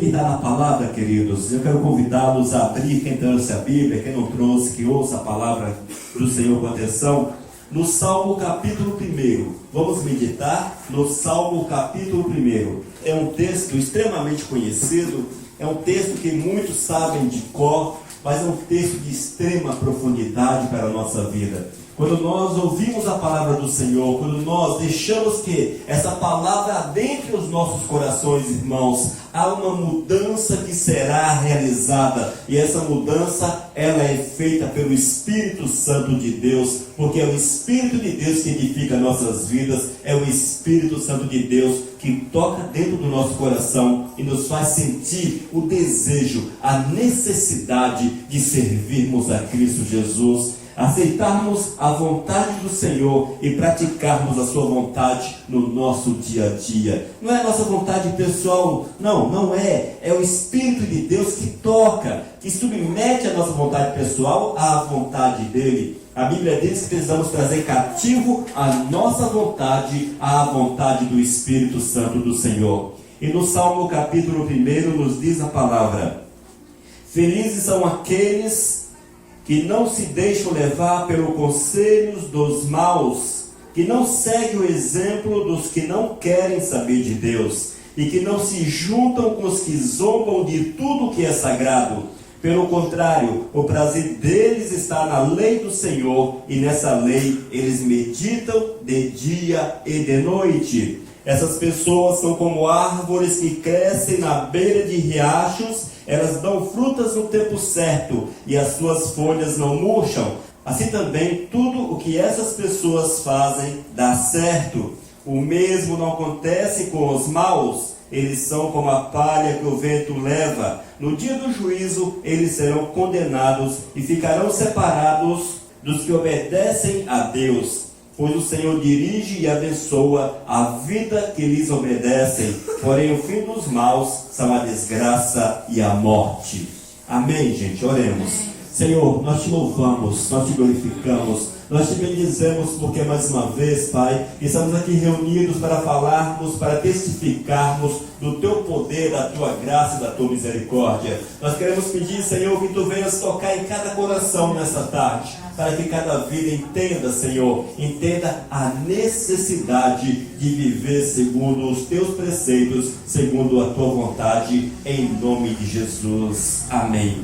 meditar na palavra, queridos, eu quero convidá-los a abrir, quem trouxe a Bíblia, quem não trouxe, que ouça a palavra do Senhor com atenção, no Salmo capítulo 1. Vamos meditar no Salmo capítulo 1. É um texto extremamente conhecido, é um texto que muitos sabem de cor, mas é um texto de extrema profundidade para a nossa vida. Quando nós ouvimos a palavra do Senhor, quando nós deixamos que essa palavra adentre os nossos corações, irmãos, há uma mudança que será realizada. E essa mudança, ela é feita pelo Espírito Santo de Deus, porque é o Espírito de Deus que edifica nossas vidas, é o Espírito Santo de Deus que toca dentro do nosso coração e nos faz sentir o desejo, a necessidade de servirmos a Cristo Jesus, aceitarmos a vontade do Senhor e praticarmos a sua vontade no nosso dia a dia. Não é a nossa vontade pessoal, não é. É o Espírito de Deus que toca, que submete a nossa vontade pessoal à vontade dele. A Bíblia diz que precisamos trazer cativo a nossa vontade à vontade do Espírito Santo do Senhor. E no Salmo capítulo 1 nos diz a palavra: felizes são aqueles que não se deixam levar pelo conselho dos maus, que não seguem o exemplo dos que não querem saber de Deus, e que não se juntam com os que zombam de tudo que é sagrado. Pelo contrário, o prazer deles está na lei do Senhor, e nessa lei eles meditam de dia e de noite. Essas pessoas são como árvores que crescem na beira de riachos. Elas dão frutas no tempo certo, e as suas folhas não murcham. Assim também, tudo o que essas pessoas fazem dá certo. O mesmo não acontece com os maus. Eles são como a palha que o vento leva. No dia do juízo, eles serão condenados e ficarão separados dos que obedecem a Deus. Pois o Senhor dirige e abençoa a vida que lhes obedecem. Porém, o fim dos maus são a desgraça e a morte. Amém, gente? Oremos. Senhor, nós te louvamos, nós te glorificamos, nós te bendizemos porque mais uma vez, Pai, estamos aqui reunidos para falarmos, para testificarmos do teu poder, da tua graça e da tua misericórdia. Nós queremos pedir, Senhor, que tu venhas tocar em cada coração nessa tarde, para que cada vida entenda, Senhor, entenda a necessidade de viver segundo os teus preceitos, segundo a tua vontade, em nome de Jesus. Amém.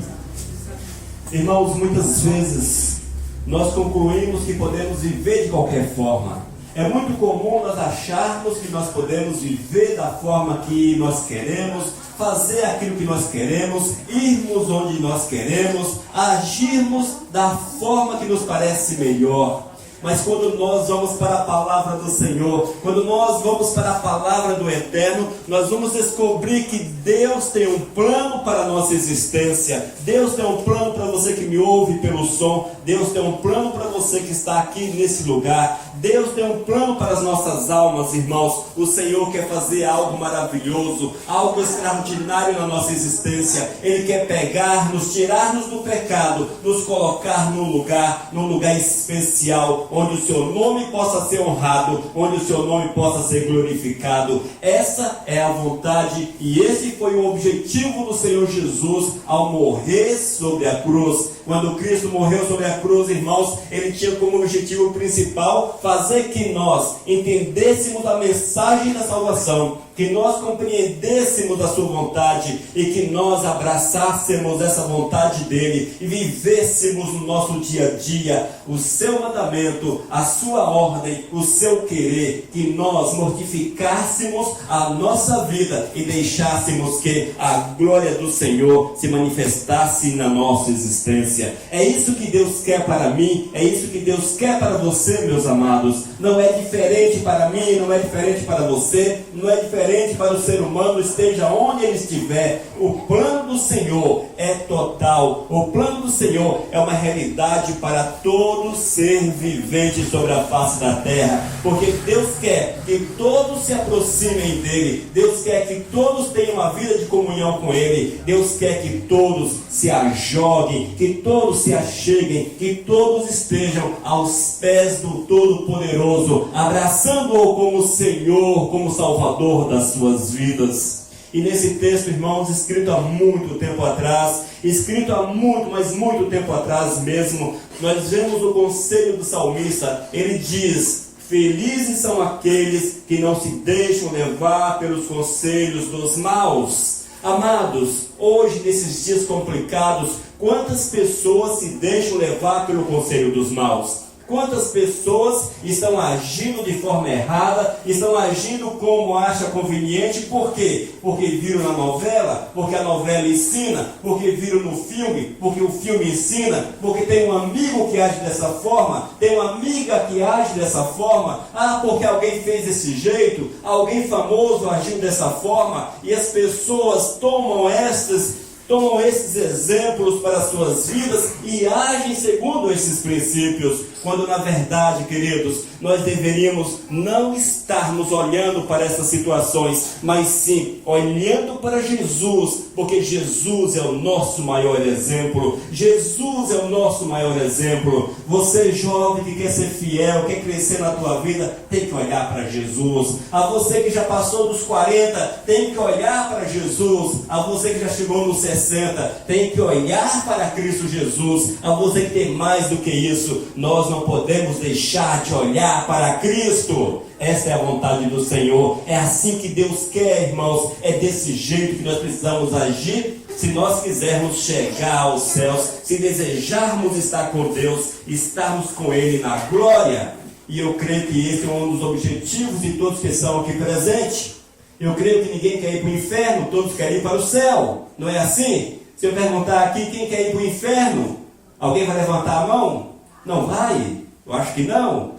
Irmãos, muitas vezes nós concluímos que podemos viver de qualquer forma. É muito comum nós acharmos que nós podemos viver da forma que nós queremos, fazer aquilo que nós queremos, irmos onde nós queremos, agirmos da forma que nos parece melhor. Mas quando nós vamos para a palavra do Senhor, quando nós vamos para a palavra do Eterno, nós vamos descobrir que Deus tem um plano para a nossa existência. Deus tem um plano para você que me ouve pelo som. Deus tem um plano para você que está aqui nesse lugar. Deus tem um plano para as nossas almas, irmãos. O Senhor quer fazer algo maravilhoso, algo extraordinário na nossa existência. Ele quer pegar-nos, tirar-nos do pecado, nos colocar num lugar especial, onde o seu nome possa ser honrado, onde o seu nome possa ser glorificado. Essa é a vontade e esse foi o objetivo do Senhor Jesus ao morrer sobre a cruz. Quando Cristo morreu sobre a cruz, irmãos, ele tinha como objetivo principal fazer que nós entendêssemos a mensagem da salvação, que nós compreendêssemos a sua vontade e que nós abraçássemos essa vontade dele e vivêssemos no nosso dia a dia o seu mandamento, a sua ordem, o seu querer, que nós mortificássemos a nossa vida e deixássemos que a glória do Senhor se manifestasse na nossa existência. É isso que Deus quer para mim, é isso que Deus quer para você, meus amados. Não é diferente para mim, não é diferente para você, não é diferente para o ser humano, esteja onde ele estiver. O plano do Senhor é total. O plano do Senhor é uma realidade para todo ser vivente sobre a face da terra, porque Deus quer que todos se aproximem dele. Deus quer que todos tenham uma vida de comunhão com ele. Deus quer que todos se ajoguem, que todos se acheguem, que todos estejam aos pés do Todo-Poderoso, abraçando-o como Senhor, como Salvador das suas vidas. E nesse texto, irmãos, escrito há muito tempo atrás, escrito há muito, mas muito tempo atrás mesmo, nós vemos o conselho do salmista. Ele diz: felizes são aqueles que não se deixam levar pelos conselhos dos maus. Amados, hoje nesses dias complicados, quantas pessoas se deixam levar pelo conselho dos maus? Quantas pessoas estão agindo de forma errada, estão agindo como acha conveniente? Por quê? Porque viram na novela, porque a novela ensina, porque viram no filme, porque o filme ensina, porque tem um amigo que age dessa forma, tem uma amiga que age dessa forma, porque alguém fez desse jeito, alguém famoso agiu dessa forma, e as pessoas tomam esses exemplos para as suas vidas e agem segundo esses princípios, quando na verdade, queridos, nós deveríamos não estarmos olhando para essas situações, mas sim olhando para Jesus, porque Jesus é o nosso maior exemplo. Jesus é o nosso maior exemplo. Você jovem que quer ser fiel, quer crescer na tua vida, tem que olhar para Jesus. A você que já passou dos 40, tem que olhar para Jesus. A você que já chegou nos 60, tem que olhar para Cristo Jesus. A você que tem mais do que isso, nós não podemos deixar de olhar para Cristo. Essa é a vontade do Senhor. É assim que Deus quer, irmãos. É desse jeito que nós precisamos agir se nós quisermos chegar aos céus, se desejarmos estar com Deus, estarmos com Ele na glória. E eu creio que esse é um dos objetivos de todos que estão aqui presentes. Eu creio que ninguém quer ir para o inferno, todos querem ir para o céu. Não é assim? Se eu perguntar aqui quem quer ir para o inferno, alguém vai levantar a mão? Não vai? Eu acho que não.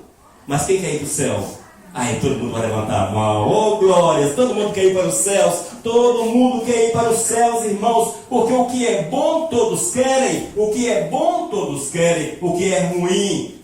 Mas quem quer ir para o céu? Todo mundo vai levantar a mão. Oh, glórias! Todo mundo quer ir para os céus. Todo mundo quer ir para os céus, irmãos. Porque o que é bom todos querem. O que é bom todos querem. O que é ruim.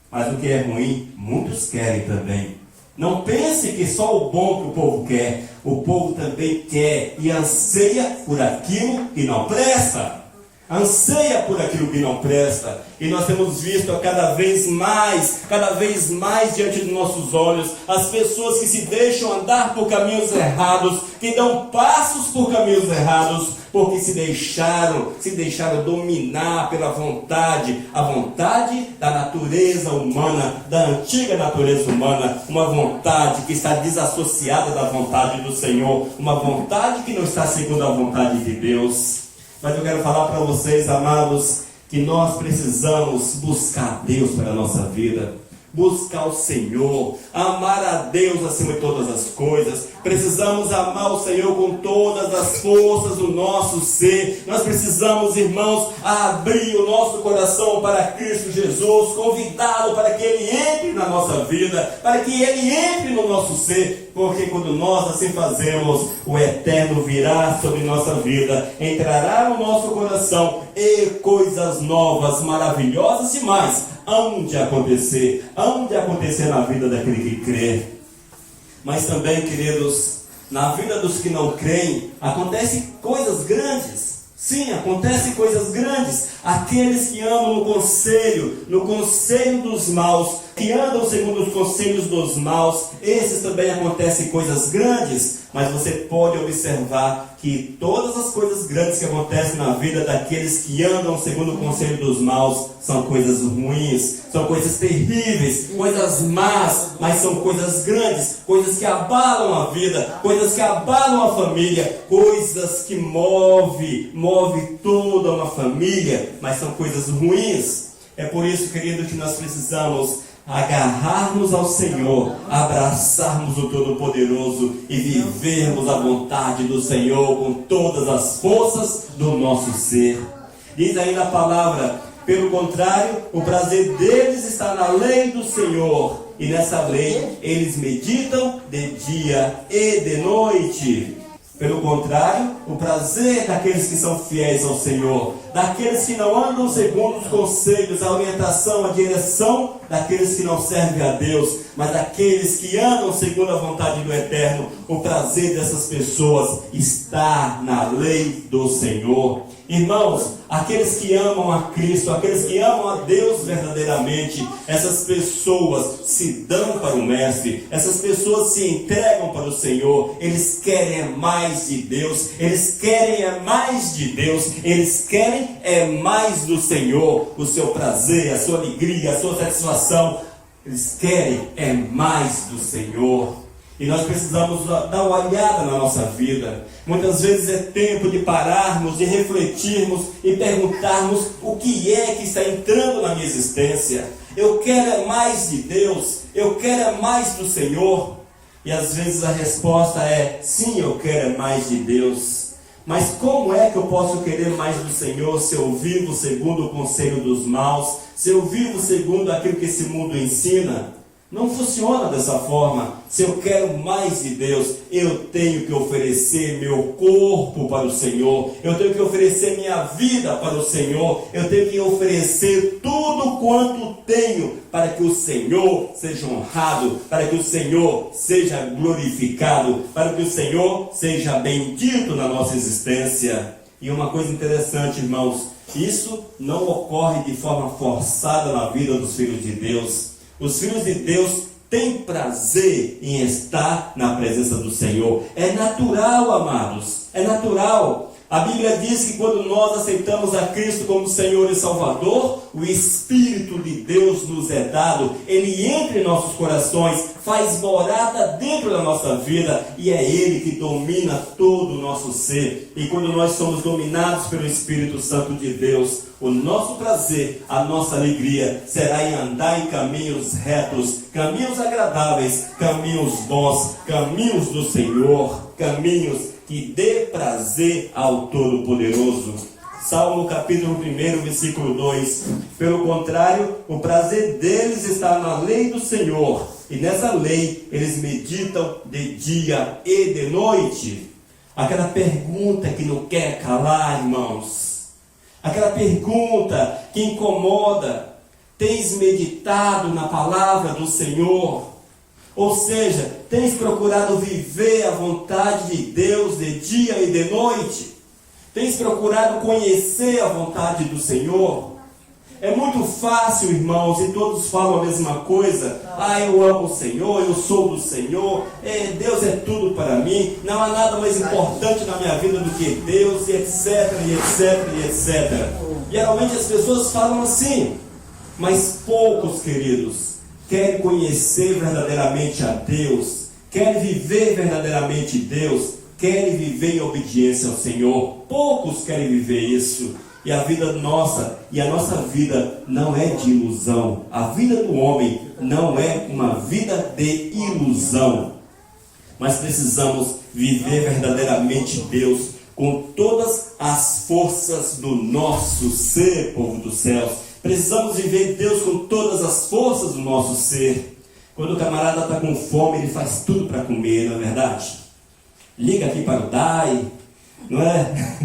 Mas o que é ruim, muitos querem também. Não pense que só o bom que o povo quer. O povo também quer e anseia por aquilo que não presta. Anseia por aquilo que não presta. E nós temos visto cada vez mais diante dos nossos olhos, as pessoas que se deixam andar por caminhos errados, que dão passos por caminhos errados, porque se deixaram dominar pela vontade, a vontade da natureza humana, da antiga natureza humana, uma vontade que está desassociada da vontade do Senhor, uma vontade que não está segundo a vontade de Deus. Mas eu quero falar para vocês, amados, que nós precisamos buscar Deus para a nossa vida. Buscar o Senhor, amar a Deus acima de todas as coisas. Precisamos amar o Senhor com todas as forças do nosso ser. Nós precisamos, irmãos, abrir o nosso coração para Cristo Jesus, convidá-lo para que Ele entre na nossa vida, para que Ele entre no nosso ser, porque quando nós assim fazemos, o Eterno virá sobre nossa vida, entrará no nosso coração e coisas novas, maravilhosas demais hão de acontecer na vida daquele que crê. Mas também, queridos, na vida dos que não creem, acontecem coisas grandes. Sim, acontecem coisas grandes. Aqueles que andam no conselho dos maus, que andam segundo os conselhos dos maus, esses também acontecem coisas grandes. Mas você pode observar que todas as coisas grandes que acontecem na vida daqueles que andam segundo o conselho dos maus são coisas ruins, são coisas terríveis, coisas más, mas são coisas grandes, coisas que abalam a vida, coisas que abalam a família, coisas que move toda uma família, mas são coisas ruins. É por isso, querido, que nós precisamos agarrarmos ao Senhor, abraçarmos o Todo-Poderoso e vivermos a vontade do Senhor com todas as forças do nosso ser. Diz ainda a palavra: pelo contrário, o prazer deles está na lei do Senhor, e nessa lei eles meditam de dia e de noite. Pelo contrário, o prazer daqueles que são fiéis ao Senhor, daqueles que não andam segundo os conselhos, a orientação, a direção daqueles que não servem a Deus, mas daqueles que andam segundo a vontade do Eterno, o prazer dessas pessoas está na lei do Senhor. Irmãos, aqueles que amam a Cristo, aqueles que amam a Deus verdadeiramente, essas pessoas se dão para o Mestre, essas pessoas se entregam para o Senhor. Eles querem mais de Deus, eles querem mais de Deus, eles querem mais do Senhor, o seu prazer, a sua alegria, a sua satisfação. Eles querem mais do Senhor. E nós precisamos dar uma olhada na nossa vida. Muitas vezes é tempo de pararmos, de refletirmos e perguntarmos o que é que está entrando na minha existência. Eu quero mais de Deus, eu quero mais do Senhor. E às vezes a resposta é: sim, eu quero mais de Deus. Mas como é que eu posso querer mais do Senhor se eu vivo segundo o conselho dos maus, se eu vivo segundo aquilo que esse mundo ensina? Não funciona dessa forma. Se eu quero mais de Deus, eu tenho que oferecer meu corpo para o Senhor, eu tenho que oferecer minha vida para o Senhor, eu tenho que oferecer tudo quanto tenho para que o Senhor seja honrado, para que o Senhor seja glorificado, para que o Senhor seja bendito na nossa existência. E uma coisa interessante, irmãos, isso não ocorre de forma forçada na vida dos filhos de Deus. Os filhos de Deus têm prazer em estar na presença do Senhor. É natural, amados, é natural. A Bíblia diz que quando nós aceitamos a Cristo como Senhor e Salvador, o Espírito de Deus nos é dado. Ele entra em nossos corações, faz morada dentro da nossa vida, e é Ele que domina todo o nosso ser. E quando nós somos dominados pelo Espírito Santo de Deus, o nosso prazer, a nossa alegria será em andar em caminhos retos, caminhos agradáveis, caminhos bons, caminhos do Senhor, caminhos que dê prazer ao Todo-Poderoso. Salmo capítulo 1, versículo 2. Pelo contrário, o prazer deles está na lei do Senhor, e nessa lei eles meditam de dia e de noite. Aquela pergunta que não quer calar, irmãos. Aquela pergunta que incomoda. Tens meditado na palavra do Senhor? Ou seja, tens procurado viver a vontade de Deus de dia e de noite? Tens procurado conhecer a vontade do Senhor? É muito fácil, irmãos, e todos falam a mesma coisa. Eu amo o Senhor, eu sou do Senhor, Deus é tudo para mim, não há nada mais importante na minha vida do que Deus, e etc, e etc, e etc. Geralmente as pessoas falam assim, mas poucos, queridos, querem conhecer verdadeiramente a Deus, querem viver verdadeiramente Deus, querem viver em obediência ao Senhor. Poucos querem viver isso. E a vida nossa, e a nossa vida não é de ilusão. A vida do homem não é uma vida de ilusão. Mas precisamos viver verdadeiramente Deus com todas as forças do nosso ser, povo dos céus. Precisamos viver Deus com todas as forças do nosso ser. Quando o camarada está com fome, ele faz tudo para comer, não é verdade? Liga aqui para o DAI, não é?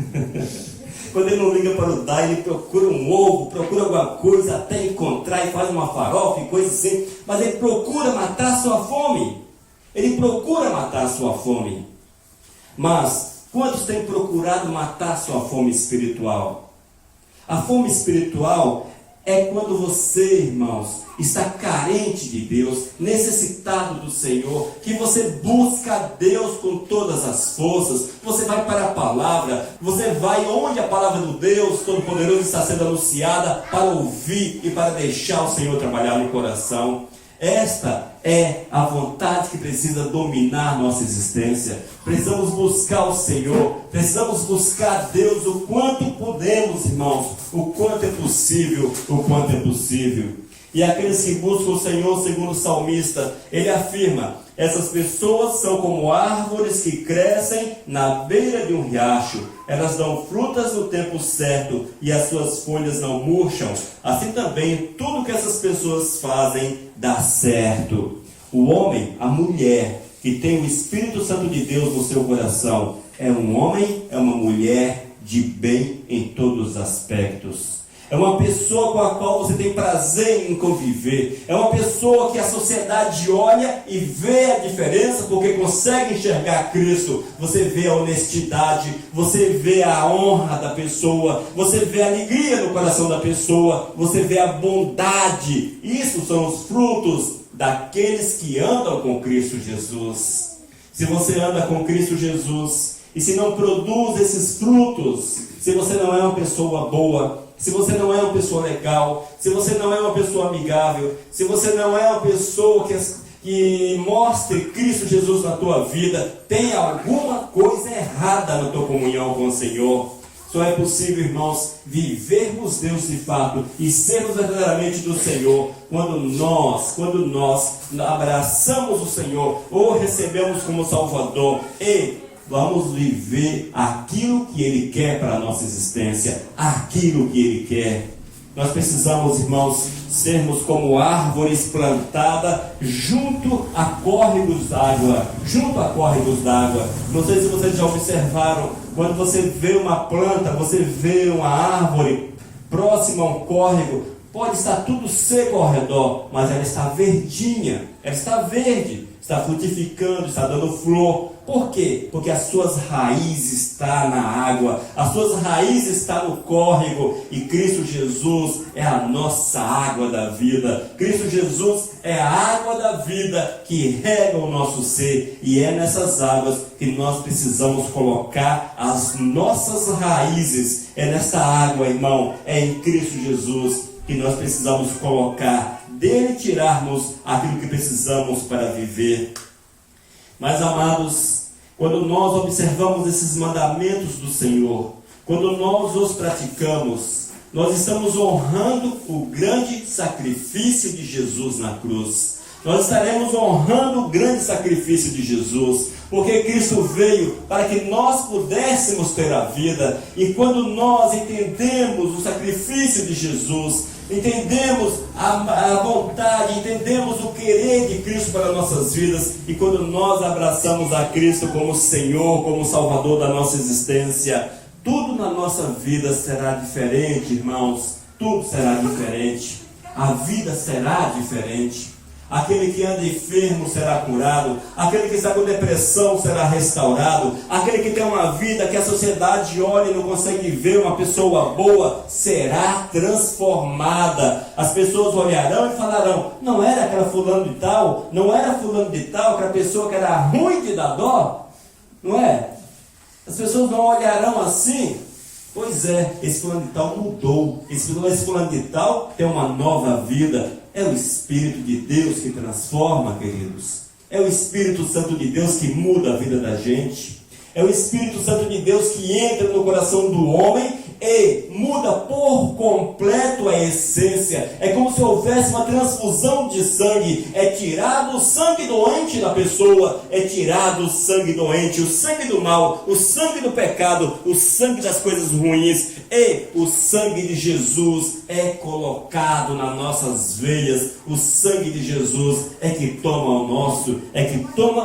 Quando ele não liga para o DAI, ele procura um ovo, procura alguma coisa até encontrar e faz uma farofa e coisa assim. Mas ele procura matar a sua fome. Ele procura matar a sua fome. Mas quantos têm procurado matar a sua fome espiritual? A fome espiritual é quando você, irmãos, está carente de Deus, necessitado do Senhor, que você busca Deus com todas as forças. Você vai para a palavra, você vai onde a palavra do Deus Todo-Poderoso está sendo anunciada, para ouvir e para deixar o Senhor trabalhar no coração. Esta é a vontade que precisa dominar nossa existência. Precisamos buscar o Senhor, precisamos buscar Deus o quanto podemos, irmãos, o quanto é possível, o quanto é possível. E aqueles que buscam o Senhor, segundo o salmista, ele afirma: essas pessoas são como árvores que crescem na beira de um riacho. Elas dão frutas no tempo certo e as suas folhas não murcham. Assim também, tudo que essas pessoas fazem dá certo. O homem, a mulher que tem o Espírito Santo de Deus no seu coração, é um homem, é uma mulher de bem em todos os aspectos. É uma pessoa com a qual você tem prazer em conviver. É uma pessoa que a sociedade olha e vê a diferença porque consegue enxergar Cristo. Você vê a honestidade, você vê a honra da pessoa, você vê a alegria no coração da pessoa, você vê a bondade. Isso são os frutos daqueles que andam com Cristo Jesus. Se você anda com Cristo Jesus e se não produz esses frutos, se você não é uma pessoa boa, se você não é uma pessoa legal, se você não é uma pessoa amigável, se você não é uma pessoa que mostre Cristo Jesus na tua vida, tem alguma coisa errada na tua comunhão com o Senhor. Só é possível, irmãos, vivermos Deus de fato e sermos verdadeiramente do Senhor quando nós abraçamos o Senhor ou recebemos como Salvador e vamos viver aquilo que Ele quer para a nossa existência, aquilo que Ele quer. Nós precisamos, irmãos, sermos como árvores plantadas junto a córregos d'água. Não sei se vocês já observaram, quando você vê uma planta, você vê uma árvore próxima a um córrego, pode estar tudo seco ao redor, mas ela está verdinha, ela está verde, está frutificando, está dando flor. Por quê? Porque as suas raízes estão na água, as suas raízes estão no córrego, e Cristo Jesus é a nossa água da vida. Cristo Jesus é a água da vida que rega o nosso ser, e é nessas águas que nós precisamos colocar as nossas raízes. É nessa água, irmão, é em Cristo Jesus que nós precisamos colocar, dele tirarmos aquilo que precisamos para viver. Mas, amados, quando nós observamos esses mandamentos do Senhor, quando nós os praticamos, nós estamos honrando o grande sacrifício de Jesus na cruz. Nós estaremos honrando o grande sacrifício de Jesus, porque Cristo veio para que nós pudéssemos ter a vida. E quando nós entendemos o sacrifício de Jesus, entendemos a vontade, entendemos o querer de Cristo para nossas vidas, e quando nós abraçamos a Cristo como Senhor, como Salvador da nossa existência, tudo na nossa vida será diferente, irmãos. Tudo será diferente. A vida será diferente. Aquele que anda enfermo será curado, aquele que está com depressão será restaurado, aquele que tem uma vida que a sociedade olha e não consegue ver, uma pessoa boa, será transformada. As pessoas olharão e falarão: não era aquela fulano de tal, não era fulano de tal, aquela pessoa que era ruim de dar dó, não é? As pessoas não olharão assim. Pois é, esse fulano de tal mudou, esse fulano de tal tem uma nova vida. É o Espírito de Deus que transforma, queridos. É o Espírito Santo de Deus que muda a vida da gente. É o Espírito Santo de Deus que entra no coração do homem e muda por completo a essência. É como se houvesse uma transfusão de sangue. É tirado o sangue doente da pessoa, é tirado o sangue doente, o sangue do mal, o sangue do pecado, o sangue das coisas ruins, e o sangue de Jesus é colocado nas nossas veias. O sangue de Jesus é que toma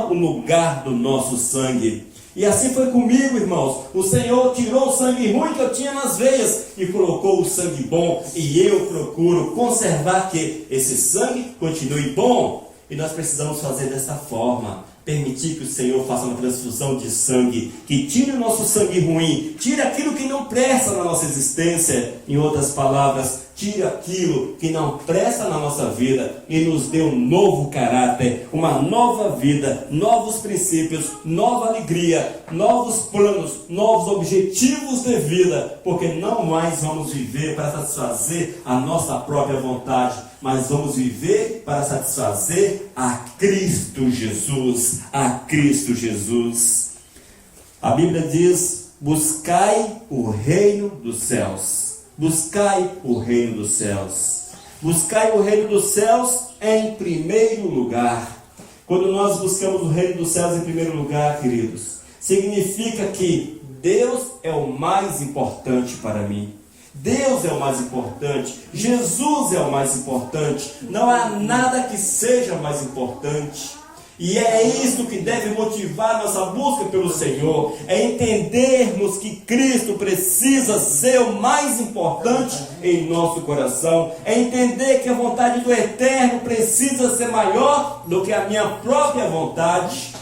o lugar do nosso sangue. E assim foi comigo, irmãos. O Senhor tirou o sangue ruim que eu tinha nas veias e colocou o sangue bom. E eu procuro conservar que esse sangue continue bom. E nós precisamos fazer dessa forma. Permitir que o Senhor faça uma transfusão de sangue, que tire o nosso sangue ruim, tire aquilo que não presta na nossa existência. Em outras palavras, tire aquilo que não presta na nossa vida e nos dê um novo caráter, uma nova vida, novos princípios, nova alegria, novos planos, novos objetivos de vida, porque não mais vamos viver para satisfazer a nossa própria vontade, mas vamos viver para satisfazer a Cristo Jesus, a Cristo Jesus. A Bíblia diz: buscai o reino dos céus. Buscai o reino dos céus. Buscai o reino dos céus em primeiro lugar. Quando nós buscamos o reino dos céus em primeiro lugar, queridos, significa que Deus é o mais importante para mim. Deus é o mais importante. Jesus é o mais importante. Não há nada que seja mais importante. E é isso que deve motivar nossa busca pelo Senhor. É entendermos que Cristo precisa ser o mais importante em nosso coração. É entender que a vontade do Eterno precisa ser maior do que a minha própria vontade.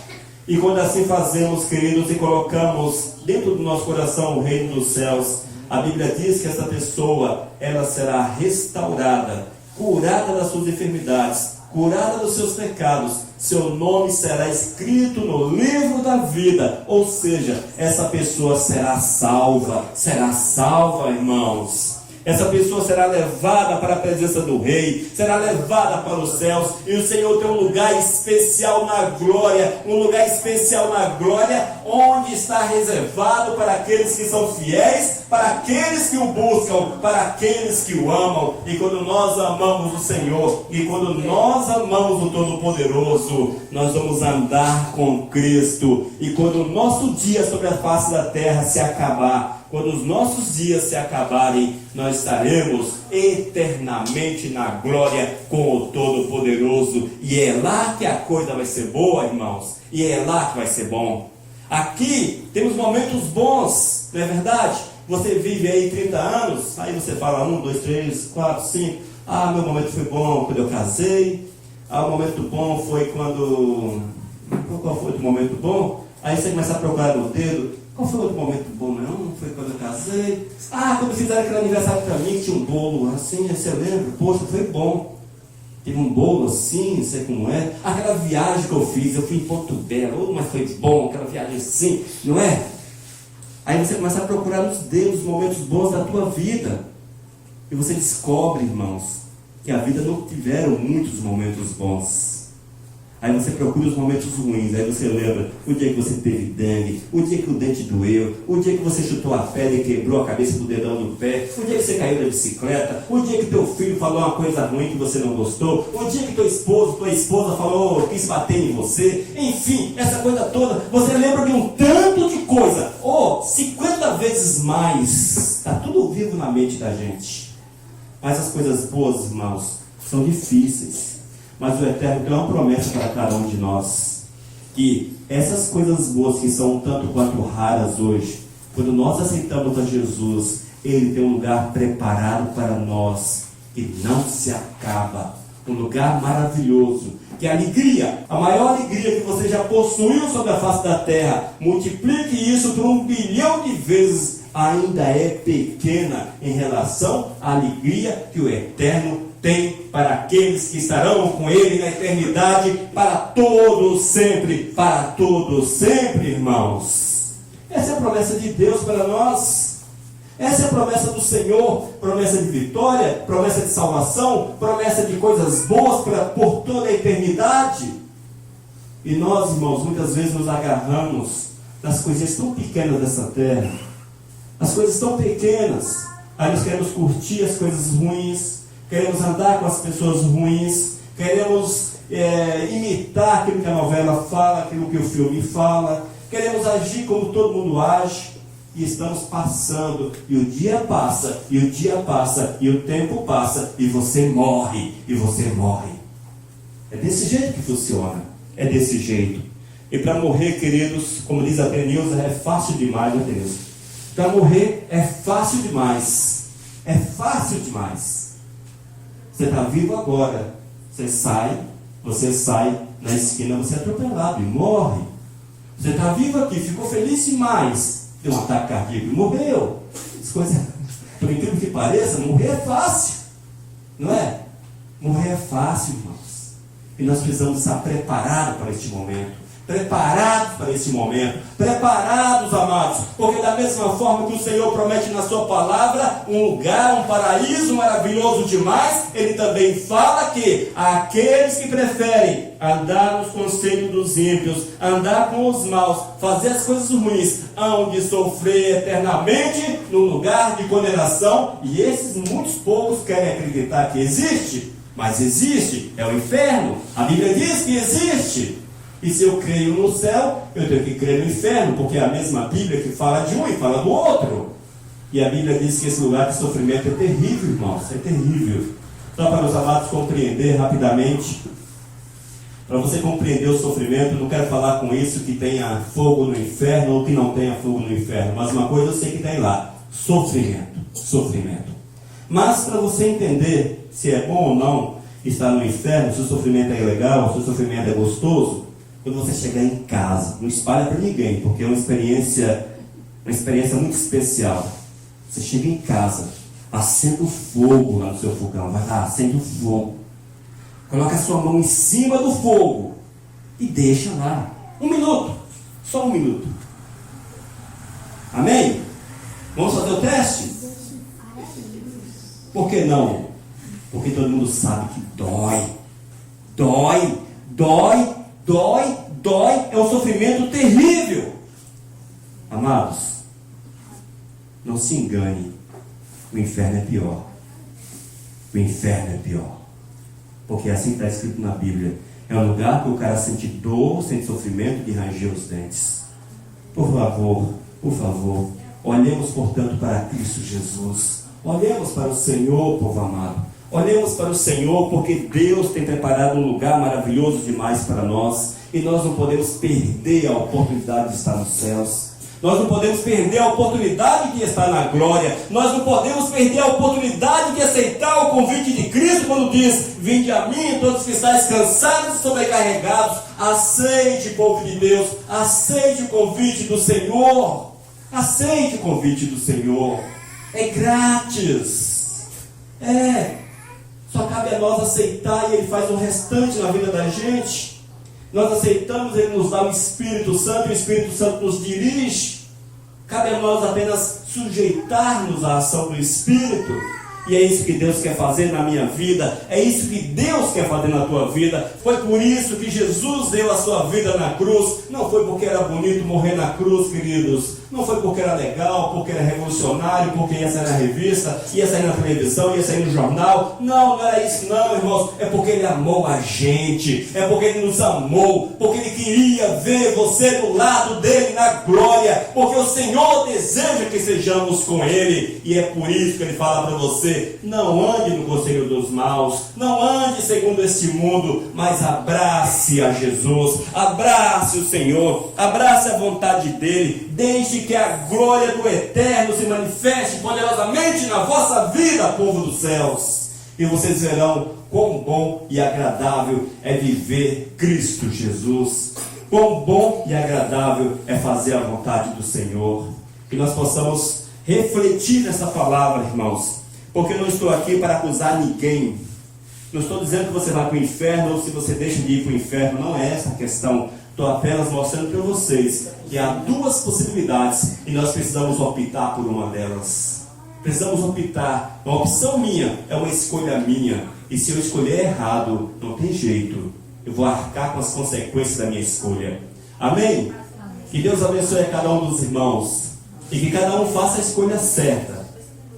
E quando assim fazemos, queridos, e colocamos dentro do nosso coração o reino dos céus, a Bíblia diz que essa pessoa, ela será restaurada, curada das suas enfermidades, curada dos seus pecados. Seu nome será escrito no livro da vida. Ou seja, essa pessoa será salva, irmãos. Essa pessoa será levada para a presença do Rei, será levada para os céus, e o Senhor tem um lugar especial na glória, onde está reservado para aqueles que são fiéis, para aqueles que o buscam, para aqueles que o amam. E quando nós amamos o Senhor, e quando nós amamos o Todo-Poderoso, nós vamos andar com Cristo. E quando o nosso dia sobre a face da terra se acabar, quando os nossos dias se acabarem, nós estaremos eternamente na glória com o Todo-Poderoso. E é lá que a coisa vai ser boa, irmãos. E é lá que vai ser bom. Aqui temos momentos bons, não é verdade? Você vive aí 30 anos, aí você fala 1, 2, 3, 4, 5. Ah, meu momento foi bom quando eu casei. Ah, o momento bom foi quando... Qual foi o momento bom? Aí você começa a procurar no dedo. Qual foi o outro momento bom? Não foi quando eu casei. Ah, quando fizeram aquele aniversário para mim, que tinha um bolo assim, você lembra? Poxa, foi bom. Teve um bolo assim, não sei como é. Aquela viagem que eu fui em Porto Belo, mas foi bom, aquela viagem assim, não é? Aí você começa a procurar nos dedos os momentos bons da tua vida. E você descobre, irmãos, que a vida não tiveram muitos momentos bons. Aí você procura os momentos ruins, aí você lembra o dia que você teve dengue, o dia que o dente doeu, o dia que você chutou a pedra e quebrou a cabeça do dedão no pé, o dia que você caiu da bicicleta, o dia que teu filho falou uma coisa ruim que você não gostou, o dia que teu esposo, tua esposa falou, quis bater em você, enfim, essa coisa toda, você lembra de um tanto de coisa, 50 vezes mais, está tudo vivo na mente da gente. Mas as coisas boas, irmãos, são difíceis. Mas o Eterno tem uma promessa para cada um de nós, que essas coisas boas que são tanto quanto raras hoje, quando nós aceitamos a Jesus, Ele tem um lugar preparado para nós, que não se acaba, um lugar maravilhoso, que a alegria, a maior alegria que você já possuiu sobre a face da terra, multiplique isso por 1 bilhão de vezes, ainda é pequena em relação à alegria que o Eterno tem para aqueles que estarão com Ele na eternidade, para todos sempre, irmãos. Essa é a promessa de Deus para nós. Essa é a promessa do Senhor, promessa de vitória, promessa de salvação, promessa de coisas boas por toda a eternidade. E nós, irmãos, muitas vezes nos agarramos das coisinhas tão pequenas dessa terra, as coisas tão pequenas. Aí nós queremos curtir as coisas ruins, queremos andar com as pessoas ruins, queremos imitar aquilo que a novela fala, aquilo que o filme fala, queremos agir como todo mundo age, e estamos passando, e o dia passa, e o tempo passa, e você morre. É desse jeito que funciona, é desse jeito. E para morrer, queridos, como diz a Denilza, é fácil demais, né, Denilza? Para morrer é fácil demais, Você está vivo agora, você sai na esquina, você é atropelado e morre. Você está vivo aqui, ficou feliz demais, deu um ataque cardíaco e morreu. As coisas, por incrível que pareça, morrer é fácil, não é? Morrer é fácil, irmãos. E nós precisamos estar preparados para este momento. Preparados, amados, porque da mesma forma que o Senhor promete na sua palavra um lugar, um paraíso maravilhoso demais, Ele também fala que aqueles que preferem andar nos conselhos dos ímpios, andar com os maus, fazer as coisas ruins, hão de sofrer eternamente no lugar de condenação. E esses muitos poucos querem acreditar que existe, mas existe, é o inferno. A Bíblia diz que existe. E se eu creio no céu, eu tenho que crer no inferno, porque é a mesma Bíblia que fala de um e fala do outro. E a Bíblia diz que esse lugar de sofrimento é terrível, irmãos, é terrível. Só para os amados compreender rapidamente, Para você compreender o sofrimento, eu não quero falar com isso que tenha fogo no inferno ou que não tenha fogo no inferno. Mas uma coisa eu sei que tem lá: sofrimento. Sofrimento. Mas para você entender se é bom ou não estar no inferno, se o sofrimento é legal, se o sofrimento é gostoso, quando você chegar em casa, não espalha para ninguém, porque é uma experiência muito especial. Você chega em casa, acende o fogo lá no seu fogão, vai lá, acende o fogo. Coloca a sua mão em cima do fogo e deixa lá. 1 minuto. Só 1 minuto. Amém? Vamos fazer o teste? Por que não? Porque todo mundo sabe que dói. Dói, dói, dói, dói. É um sofrimento terrível. Amados, não se engane. O inferno é pior. O inferno é pior. Porque assim está escrito na Bíblia. É um lugar que o cara sente dor, sente sofrimento, de ranger os dentes. Por favor, olhemos, portanto, para Cristo Jesus. Olhemos para o Senhor, povo amado. Olhemos para o Senhor, porque Deus tem preparado um lugar maravilhoso demais para nós. E nós não podemos perder a oportunidade de estar nos céus. Nós não podemos perder a oportunidade de estar na glória. Nós não podemos perder a oportunidade de aceitar o convite de Cristo quando diz: vinde a mim, todos que estáis cansados e sobrecarregados. Aceite, povo de Deus, aceite o convite do Senhor. Aceite o convite do Senhor. É grátis. Só cabe a nós aceitar e Ele faz o restante na vida da gente. Nós aceitamos, Ele nos dá o Espírito Santo, e o Espírito Santo nos dirige. Cabe a nós apenas sujeitar-nos à ação do Espírito. E é isso que Deus quer fazer na minha vida. É isso que Deus quer fazer na tua vida. Foi por isso que Jesus deu a sua vida na cruz. Não foi porque era bonito morrer na cruz, queridos. Não foi porque era legal, porque era revolucionário, porque ia sair na revista, ia sair na televisão, ia sair no jornal. Não era isso não, irmãos. É porque Ele amou a gente. É porque Ele nos amou. Porque Ele queria ver você do lado dEle na glória. Porque o Senhor deseja que sejamos com Ele. E é por isso que Ele fala para você: não ande no conselho dos maus. Não ande segundo este mundo. Mas abrace a Jesus. Abrace o Senhor. Abrace a vontade dEle. Deixe que a glória do Eterno se manifeste poderosamente na vossa vida, povo dos céus. E vocês verão quão bom e agradável é viver Cristo Jesus. Quão bom e agradável é fazer a vontade do Senhor. Que nós possamos refletir nessa palavra, irmãos. Porque eu não estou aqui para acusar ninguém. Não estou dizendo que você vai para o inferno ou se você deixa de ir para o inferno. Não é essa a questão. Estou apenas mostrando para vocês que há 2 possibilidades e nós precisamos optar por uma delas. Precisamos optar. Uma opção minha é uma escolha minha. E se eu escolher errado, não tem jeito. Eu vou arcar com as consequências da minha escolha. Amém? Que Deus abençoe a cada um dos irmãos. E que cada um faça a escolha certa.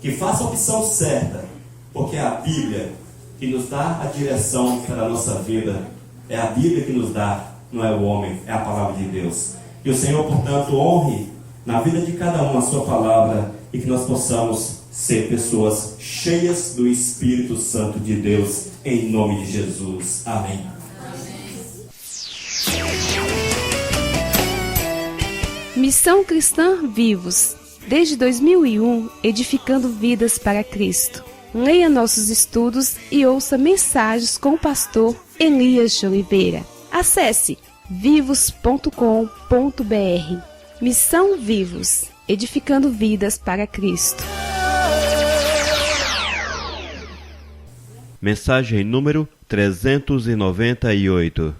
Que faça a opção certa. Porque é a Bíblia que nos dá a direção para a nossa vida. É a Bíblia que nos dá. Não é o homem, é a palavra de Deus. Que o Senhor, portanto, honre na vida de cada um a sua palavra e que nós possamos ser pessoas cheias do Espírito Santo de Deus, em nome de Jesus. Amém. Missão Cristã Vivos, desde 2001, edificando vidas para Cristo. Leia nossos estudos e ouça mensagens com o pastor Elias de Oliveira. Acesse vivos.com.br. Missão Vivos, edificando vidas para Cristo. Mensagem número 398.